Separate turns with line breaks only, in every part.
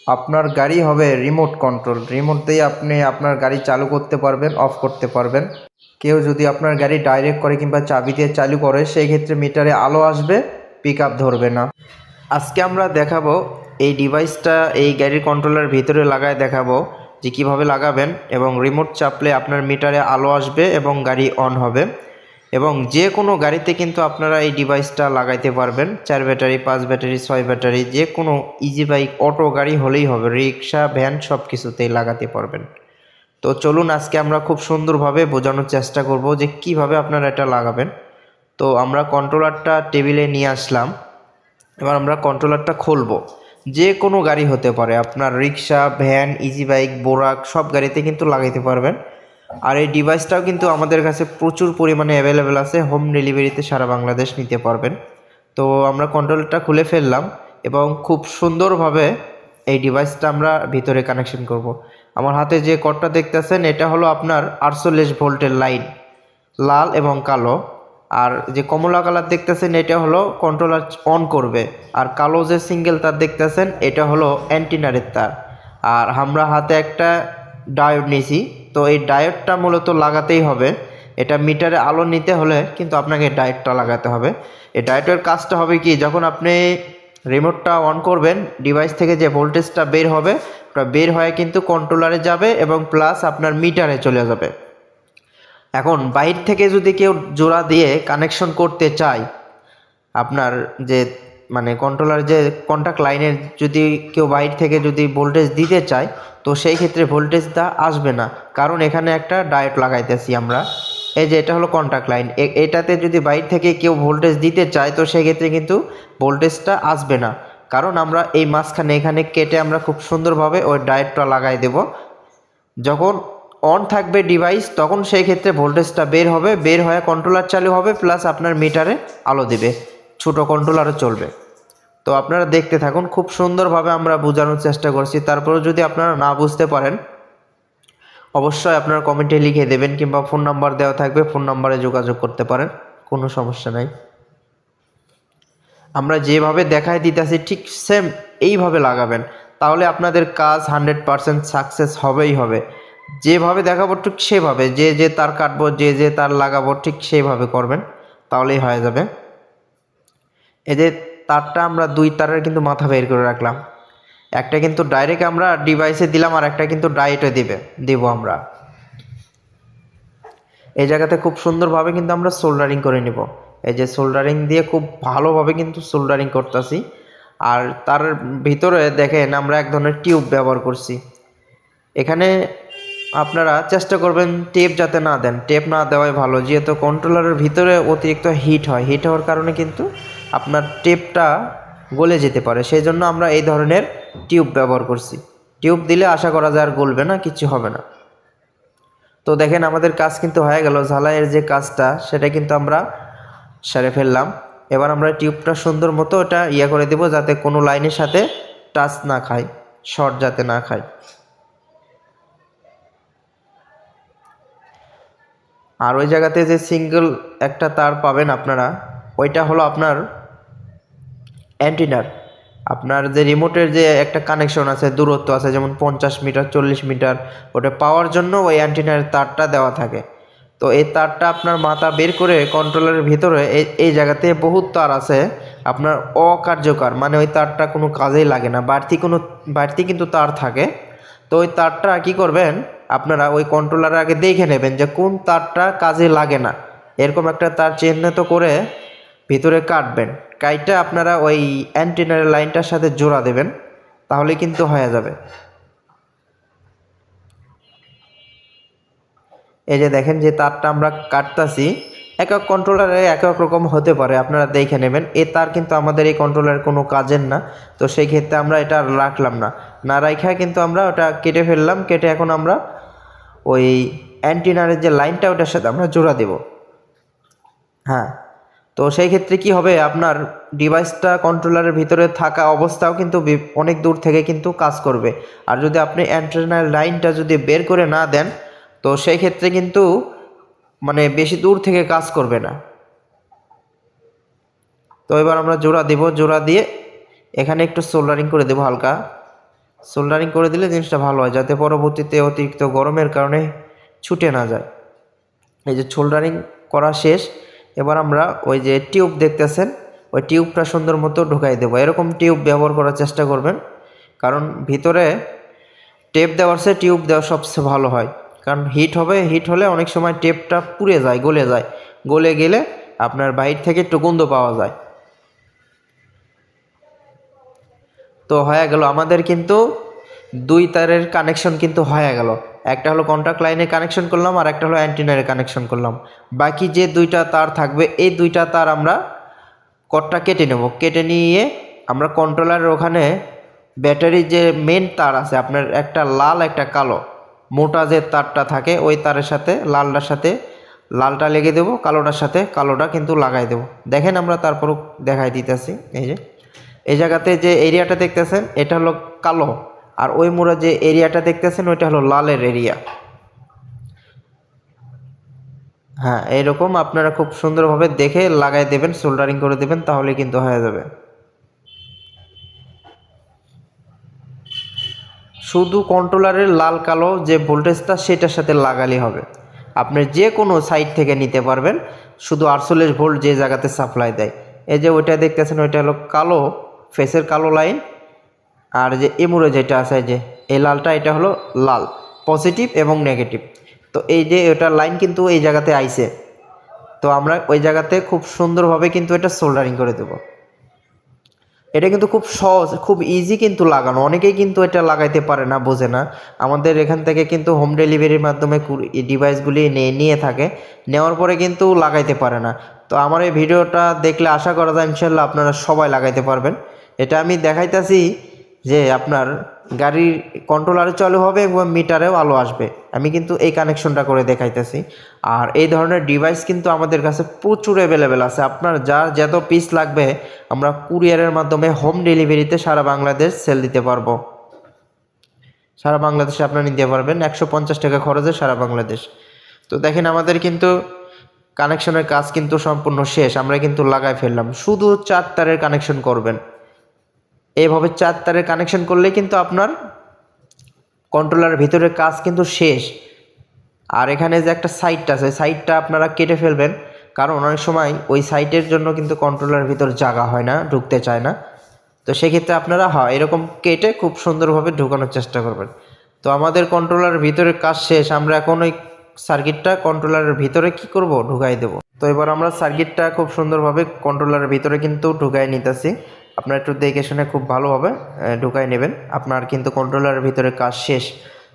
আপনার গাড়ি হবে রিমোট কন্ট্রোল। রিমোট দিয়ে আপনি আপনার গাড়ি চালু করতে পারবেন, অফ করতে পারবেন। কেউ যদি আপনার গাড়ি ডাইরেক্ট করে কিংবা চাবি দিয়ে চালু করে, সেই ক্ষেত্রে মিটারে আলো আসবে, পিক আপ ধরবে না। আজকে আমরা দেখাবো এই ডিভাইসটা এই গাড়ির কন্ট্রোলের ভিতরে লাগায় দেখাবো যে কীভাবে লাগাবেন, এবং রিমোট চাপলে আপনার মিটারে আলো আসবে এবং গাড়ি অন হবে। এবং যে কোনো গাড়িতে কিন্তু আপনারা এই ডিভাইসটা লাগাইতে পারবেন। 4 ব্যাটারি, 5 ব্যাটারি, 6 ব্যাটারি, যে কোনো ইজি বাইক, অটো গাড়ি হলেই হবে, রিক্সা, ভ্যান সব কিছুতেই লাগাতে পারবেন। তো চলুন আজকে আমরা খুব সুন্দরভাবে বোঝানোর চেষ্টা করব যে কিভাবে আপনারা এটা লাগাবেন। তো আমরা কন্ট্রোলারটা টেবিলে নিয়ে আসলাম। এবার আমরা কন্ট্রোলারটা খুলবো। যে কোনো গাড়ি হতে পারে, আপনার রিক্সা, ভ্যান, ইজি বাইক, বোরাক সব গাড়িতে কিন্তু লাগাইতে পারবেন। আর এই ডিভাইসটাও কিন্তু আমাদের কাছে প্রচুর পরিমাণে অ্যাভেলেবেল আছে, হোম ডেলিভারিতে সারা বাংলাদেশ নিতে পারবেন। তো আমরা কন্ট্রোলারটা খুলে ফেললাম এবং খুব সুন্দরভাবে এই ডিভাইসটা আমরা ভিতরে কানেকশন করব। আমার হাতে যে কর্ডটা দেখতেছেন এটা হলো আপনার 48 ভোল্টের লাইন, লাল এবং কালো। আর যে কমলা কালার দেখতেছেন এটা হলো কন্ট্রোলার অন করবে। আর কালো যে সিঙ্গেল তার দেখতেছেন এটা হলো অ্যান্টিনারের তার। আর আমরা হাতে একটা ডায়োড নিয়েছি। তো এই ডায়োডটা মূলত লাগাতেই হবে। এটা মিটারে আলো নিতে হলে কিন্তু আপনাকে ডায়োডটা লাগাতে হবে। এই ডায়োডের কাজটা হবে কি, যখন আপনি রিমোটটা অন করবেন, ডিভাইস থেকে যে ভোল্টেজটা বের হবে ওটা বের হয়ে কিন্তু কন্ট্রোলারে যাবে এবং প্লাস আপনার মিটারে চলে যাবে। এখন বাইরে থেকে যদি কেউ জোড়া দিয়ে কানেকশন করতে চায়, আপনার যে মানে কন্ট্রোলার যে কন্ট্যাক্ট লাইনের যদি কেউ বাইরে থেকে যদি ভোল্টেজ দিতে চায়, তো সেই ক্ষেত্রে ভোল্টেজটা আসবে না, কারণ এখানে একটা ডায়োড লাগাইতেছি আমরা। এই যে এটা হলো কন্ট্যাক্ট লাইন, এটাতে যদি বাইরে থেকে কেউ ভোল্টেজ দিতে চায় তো সেই ক্ষেত্রে কিন্তু ভোল্টেজটা আসবে না, কারণ আমরা এই মাঝখানে এখানে কেটে আমরা খুব সুন্দরভাবে ওই ডায়োডটা লাগাই দেব। যখন অন থাকবে ডিভাইস তখন সেই ক্ষেত্রে ভোল্টেজটা বের হবে, বের হয়ে কন্ট্রোলার চালু হবে, প্লাস আপনার মিটারে আলো দেবে, ছোটো কন্ট্রোলারও চলবে। তো আপনারা দেখতে থাকুন, খুব সুন্দরভাবে আমরা বোঝানোর চেষ্টা করছি। তারপরেও যদি আপনারা না বুঝতে পারেন অবশ্যই আপনারা কমেন্টে লিখে দেবেন, কিংবা ফোন নাম্বার দেওয়া থাকবে, ফোন নাম্বারে যোগাযোগ করতে পারেন, কোনো সমস্যা নাই। আমরা যেভাবে দেখাই দিতেছি ঠিক সেম এইভাবে লাগাবেন, তাহলে আপনাদের কাজ 100% সাকসেস হবেই হবে। যেভাবে দেখাবো ঠিক সেভাবে, যে যে তার কাটবো, যে যে তার লাগাবো ঠিক সেইভাবে করবেন, তাহলেই হয়ে যাবে। এই যে তারটা আমরা 2 তারের কিন্তু মাথা বের করে রাখলাম, একটা কিন্তু ডাইরেক্ট আমরা ডিভাইসে দিলাম আর একটা কিন্তু ডাইরেক্টে দিব আমরা। এই জায়গাতে খুব সুন্দরভাবে কিন্তু আমরা সোল্ডারিং করে নিব। এই যে সোল্ডারিং দিয়ে খুব ভালোভাবে কিন্তু সোল্ডারিং করতেছি। আর তার ভিতরে দেখেন আমরা এক ধরনের টিউব ব্যবহার করছি। এখানে আপনারা চেষ্টা করবেন টেপ যাতে না দেন, টেপ না দেওয়াই ভালো, যেহেতু কন্ট্রোলারের ভিতরে অতিরিক্ত হিট হয়, হিট হওয়ার কারণে কিন্তু আপনার টেপটা গলে যেতে পারে, সেই জন্য আমরা এই ধরনের টিউব ব্যবহার করছি। টিউব দিলে আশা করা যায় আর গলবে না, কিছু হবে না। তো দেখেন আমাদের কাজ কিন্তু হয়ে গেল, ঝালাইয়ের যে কাজটা সেটা কিন্তু আমরা সেরে ফেললাম। এবার আমরা টিউবটা সুন্দর মতো ওটা করে দেব, যাতে কোনো লাইনের সাথে টাচ না খায়, শর্ট যাতে না খায়। আর ওই জায়গাতে যে সিঙ্গেল একটা তার পাবেন আপনারা, ওইটা হলো আপনার অ্যান্টিনার। আপনার যে রিমোটের যে একটা কানেকশন আছে, দূরত্ব আছে, যেমন 50 মিটার, 40 মিটার, ওটা পাওয়ার জন্য ওই অ্যান্টিনার তারটা দেওয়া থাকে। তো এই তারটা আপনার মাথা বের করে কন্ট্রোলারের ভিতরে এই জায়গাতে বহুত তার আছে আপনার অকার্যকর, মানে ওই তারটা কোনো কাজেই লাগে না, বাড়তি কিন্তু তার থাকে। তো ওই তারটা কী করবেন, আপনারা ওই কন্ট্রোলার আগে দেখে নেবেন যে কোন তারটা কাজে লাগে না, এরকম একটা তার চিহ্নিত করে ভিতরে কাটবেন। কাইটা আপনারা ওই অ্যান্টিনার লাইনটার সাথে জোড়া দেবেন, তাহলে কিন্তু হয়ে যাবে। এই যে দেখেন যে তারটা আমরা কাটতাছি, এক এক কন্ট্রোলারে এক এক রকম হতে পারে, আপনারা দেখে নেবেন। এ তার কিন্তু আমাদের এই কন্ট্রোলারের কোনো কাজের না, তো সেই ক্ষেত্রে আমরা এটা রাখলাম না, না রাখা কিন্তু আমরা ওটা কেটে ফেললাম। কেটে এখন আমরা ওই অ্যান্টিনারের যে লাইনটা ওটার সাথে আমরা জোড়া দেব। হ্যাঁ, তো সেই ক্ষেত্রে কি হবে, আপনার ডিভাইসটা কন্ট্রোলারের ভিতরে থাকা অবস্থাও কিন্তু অনেক দূর থেকে কিন্তু কাজ করবে। আর যদি আপনি অ্যান্টেনার লাইনটা যদি বের করে না দেন, তো সেই ক্ষেত্রে কিন্তু মানে বেশি দূর থেকে কাজ করবে না। তো এবার আমরা জোড়া দেব, জোড়া দিয়ে এখানে একটু সোল্ডারিং করে দেব হালকা। সোল্ডারিং করে দিলে জিনিসটা ভালো হয়, যাতে পরবর্তীতে অতিরিক্ত গরমের কারণে ছুটে না যায়। এই যে সোল্ডারিং করা শেষ, এবার আমরা ওই যে টিউব দেখতেছেন ওই টিউবটা সুন্দর মতো ঢুকাই দেবো। এরকম টিউব ব্যবহার করার চেষ্টা করবেন, কারণ ভিতরে টেপ দেওয়ার চেয়ে টিউব দেওয়া সবচেয়ে ভালো হয়। কারণ হিট হলে অনেক সময় টেপটা পুড়ে যায়, গলে গেলে আপনার বাইর থেকে একটু গন্ধ পাওয়া যায়। তো হয়ে গেল আমাদের কিন্তু 2 তারের কানেকশন কিন্তু হয়ে গেল। একটা হলো কন্ট্যাক্ট লাইনে কানেকশন করলাম, আর একটা হলো অ্যান্টিনারে কানেকশন করলাম। বাকি যে 2টা তার থাকবে, এই 2টা তার আমরা কটটা কেটে নেব। কেটে নিয়ে আমরা কন্ট্রোলারের ওখানে ব্যাটারির যে মেন তার আছে আপনার, একটা লাল একটা কালো, মোটা যে তারটা থাকে ওই তারের সাথে লালটার সাথে লালটা লেগে দেবো, কালোটার সাথে কালোটা কিন্তু লাগাই দেবো। দেখেন আমরা তারপরও দেখাই দিতেছি। এই যে এই জায়গাতে যে এরিয়াটা দেখতেছেন এটা হলো কালো, আর ওই মোড়া যে এরিয়াটা দেখতেছেন ওইটা হলো লালের এরিয়া। হ্যাঁ, এইরকম আপনারা খুব সুন্দরভাবে দেখে লাগাই দেবেন, সোল্ডারিং করে দেবেন, তাহলে কিন্তু হয়ে যাবে। শুধু কন্ট্রোলারের লাল কালো যে ভোল্টেজটা সেটার সাথে লাগালেই হবে। আপনি যে কোনো সাইড থেকে নিতে পারবেন, শুধু 48 ভোল্ট যে জায়গাতে সাপ্লাই দেয়। এই যে ওইটা দেখতেছেন ওইটা হলো কালো, ফেসের কালো লাইন, আর যে এমুরে যেটা আছে যে এই লালটা, এটা হলো লাল পজিটিভ এবং নেগেটিভ। তো এই যে ওটার লাইন কিন্তু এই জায়গাতে আইছে, তো আমরা ওই জায়গাতে খুব সুন্দরভাবে কিন্তু এটা সোল্ডারিং করে দেবো। এটা কিন্তু খুব সহজ, খুব ইজি কিন্তু লাগানো। অনেকেই কিন্তু এটা লাগাইতে পারে না, বোঝে না। আমাদের এখান থেকে কিন্তু হোম ডেলিভারির মাধ্যমে ডিভাইসগুলি নিয়ে থাকে, নেওয়ার পরে কিন্তু লাগাইতে পারে না। তো আমার এই ভিডিওটা দেখলে আশা করা যায় ইনশাল্লাহ আপনারা সবাই লাগাইতে পারবেন। এটা আমি দেখাইতেছি যে আপনার গাড়ির কন্ট্রোলারে চালু হবে এবং মিটারেও আলো আসবে। আমি কিন্তু এই কানেকশনটা করে দেখাইতেছি। আর এই ধরনের ডিভাইস কিন্তু আমাদের কাছে প্রচুর অ্যাভেলেবেল আছে। আপনার যার যত পিস লাগবে আমরা কুরিয়ারের মাধ্যমে হোম ডেলিভারিতে সারা বাংলাদেশ সেল দিতে পারবো। সারা বাংলাদেশে আপনারা নিতে পারবেন 150 টাকা খরচে সারা বাংলাদেশ। তো দেখেন আমাদের কিন্তু কানেকশনের কাজ কিন্তু সম্পূর্ণ শেষ, আমরা কিন্তু লাগাই ফেললাম। শুধু 4 তারের কানেকশন করবেন। এইভাবে 4 তারের কানেকশন করলে কিন্তু আপনার কন্ট্রোলারের ভিতরের কাজ কিন্তু শেষ। আর এখানে যে একটা সাইডটা আছে, সাইডটা আপনারা কেটে ফেলবেন, কারণ অনেক সময় ওই সাইটের জন্য কিন্তু কন্ট্রোলারের ভিতর জায়গা হয় না, ঢুকতে চায় না। তো সেক্ষেত্রে আপনারা এরকম কেটে খুব সুন্দরভাবে ঢুকানোর চেষ্টা করবেন। তো আমাদের কন্ট্রোলারের ভিতরের কাজ শেষ, আমরা এখন ওই সার্কিটটা কন্ট্রোলারের ভিতরে কি করব, ঢুকাই দেব। তো এবার আমরা সার্কিটটা খুব সুন্দরভাবে কন্ট্রোলারের ভিতরে কিন্তু ঢুকাই নিতেছি। আপনারা একটু দেখে শুনে খুব ভালোভাবে ঢুকাই নেবেন, আপনার কিন্তু কন্ট্রোলারের ভিতরে কাজ শেষ।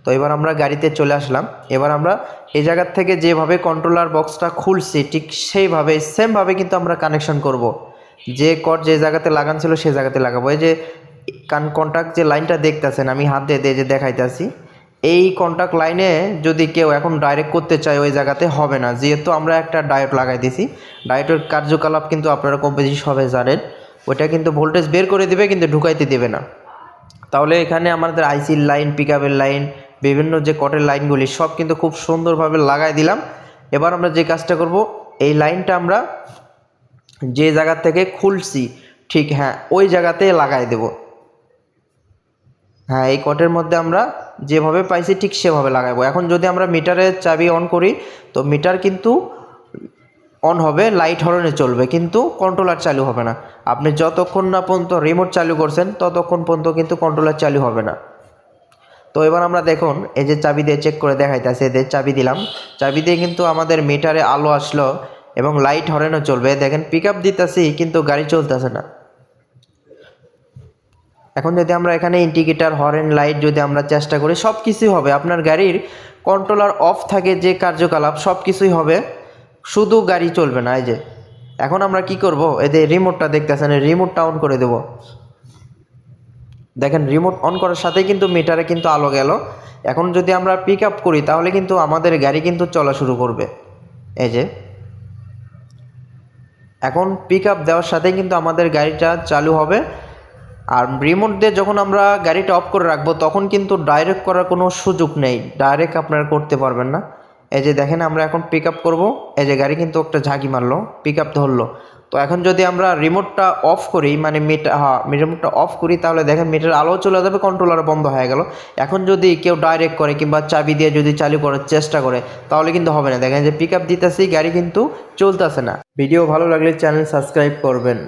তো এবার আমরা গাড়িতে চলে আসলাম। এবার আমরা এই জায়গার থেকে যেভাবে কন্ট্রোলার বক্সটা খুলছি ঠিক সেইভাবে সেমভাবে কিন্তু আমরা কানেকশন করব। যে কট যে জায়গাতে লাগান ছিল সেই জায়গাতে লাগাবো। এই যে কন্ট্যাক্ট যে লাইনটা দেখতেছেন আমি হাত দিয়ে যে দেখাইতেছি, এই কন্ট্যাক্ট লাইনে যদি কেউ এখন ডাইরেক্ট করতে চায় ওই জায়গাতে হবে না, যেহেতু আমরা একটা ডায়োড লাগাই দিছি। ডায়োডের কার্যকলাপ কিন্তু আপনারা কম বেশি সবাই জানেন, ওইটা কিন্তু ভোল্টেজ বের করে দিবে কিন্তু ঢুকাইতে দেবে না। তাহলে এখানে আমাদের আইসির লাইন, পিকআপের লাইন, বিভিন্ন যে কটের লাইনগুলি সব কিন্তু খুব সুন্দরভাবে লাগাই দিলাম। এবার আমরা যে কাজটা করব, এই লাইনটা আমরা যে জায়গা থেকে খুলছি ঠিক ওই জায়গাতে লাগাই দেব। এই কটের মধ্যে আমরা যেভাবে পাইছি ঠিক সেভাবে লাগাবো। এখন যদি আমরা মিটারের চাবি অন করি তো মিটার কিন্তু অন হবে, লাইট হর্নে চলবে, কিন্তু কন্ট্রোলার চালু হবে না। আপনি যতক্ষণ না পর্যন্ত রিমোট চালু করছেন ততক্ষণ পর্যন্ত কিন্তু কন্ট্রোলার চালু হবে না। তো এবার আমরা দেখুন এই যে চাবি দিয়ে চেক করে দেখাইতেছে, এদের চাবি দিলাম, চাবি দিয়ে কিন্তু আমাদের মিটারে আলো আসলো এবং লাইট হর্নও চলবে। দেখেন পিকআপ দিতেছি কিন্তু গাড়ি চলতেছে না। এখন যদি আমরা এখানে ইন্ডিকেটার, হর্ন, লাইট যদি আমরা চেষ্টা করি সব কিছুই হবে। আপনার গাড়ির কন্ট্রোলার অফ থাকে যে কার্যকলাপ সব কিছুই হবে, শুধু গাড়ি চলবে না। এই যে এখন আমরা কি করব, এদের রিমোটটা দেখতেছেন, রিমোটটা অন করে দেব। দেখেন রিমোট অন করার সাথে কিন্তু মিটারে কিন্তু আলো গেল। এখন যদি আমরা পিক আপ করি তাহলে কিন্তু আমাদের গাড়ি কিন্তু চলা শুরু করবে। এই যে এখন পিক আপ দেওয়ার সাথে কিন্তু আমাদের গাড়িটা চালু হবে। আর রিমোট দিয়ে যখন আমরা গাড়িটা অফ করে রাখবো তখন কিন্তু ডাইরেক্ট করার কোনো সুযোগ নেই, ডাইরেক্ট আপনারা করতে পারবেন না। এই যে দেখেন আমরা এখন পিক আপ করবো, এই যে গাড়ি কিন্তু একটা ঝাঁকি মারলো, পিক আপ ধরলো, তো এখন যদি আমরা রিমোটটা অফ করি, মানে রিমোটটা অফ করি, তাহলে দেখেন মিটার আলো চলে যাবে, কন্ট্রোলার বন্ধ হয়ে গেল। এখন যদি কেউ ডাইরেক্ট করে কিংবা চাবি দিয়ে যদি চালু করার চেষ্টা করে তাহলে কিন্তু হবে না। দেখেন যে পিক আপ দিতেছি, গাড়ি কিন্তু চলতেছে না। ভিডিও ভালো লাগলে চ্যানেল সাবস্ক্রাইব করবেন।